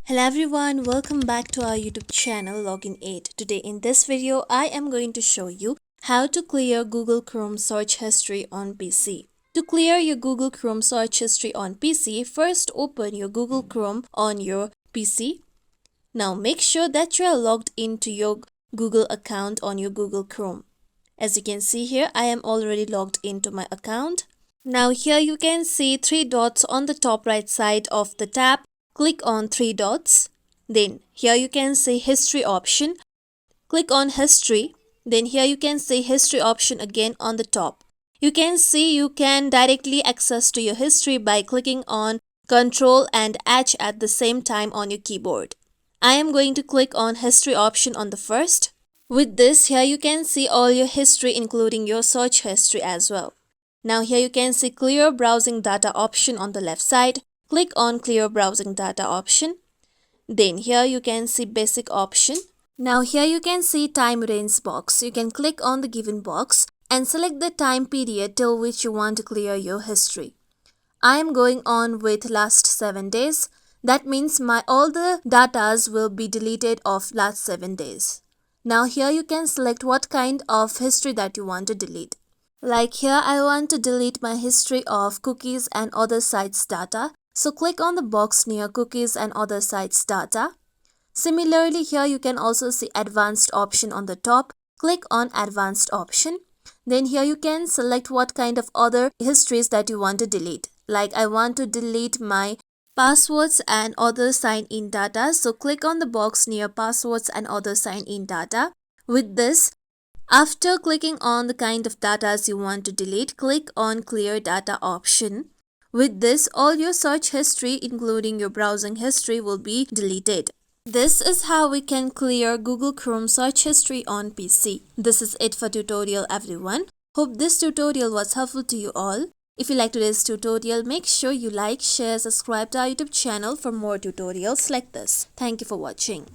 Hello everyone, welcome back to our YouTube channel Login 8. Today in this video, I am going to show you how to clear Google Chrome search history on PC. To clear your Google Chrome search history on PC, first open your Google Chrome on your PC. Now make sure that you are logged into your Google account on your Google Chrome. As you can see here, I am already logged into my account. Now here you can see three dots on the top right side of the tab. Click on three dots. Then here you can see history option. Click on history. Then here you can see history option again on the top. You can see you can directly access to your history by clicking on Ctrl and H at the same time on your keyboard. I am going to click on history option on the first. With this, here you can see all your history including your search history as well. Now here you can see clear browsing data option on the left side. Click on clear browsing data option. Then here you can see basic option. Now here you can see time range box. You can click on the given box and select the time period till which you want to clear your history. I am going on with last 7 days. That means all the datas will be deleted of last 7 days. Now here you can select what kind of history that you want to delete. Like here I want to delete my history of cookies and other sites data. So click on the box near cookies and other sites data. Similarly, here you can also see advanced option on the top. Click on advanced option. Then here you can select what kind of other histories that you want to delete. Like I want to delete my passwords and other sign-in data. So click on the box near passwords and other sign-in data. With this, after clicking on the kind of data you want to delete, click on clear data option. With this, all your search history including your browsing history will be deleted. This is how we can clear Google Chrome search history on PC. This is it for tutorial everyone. Hope this tutorial was helpful to you all. If you like today's tutorial, make sure you like, share, subscribe to our YouTube channel for more tutorials like this. Thank you for watching.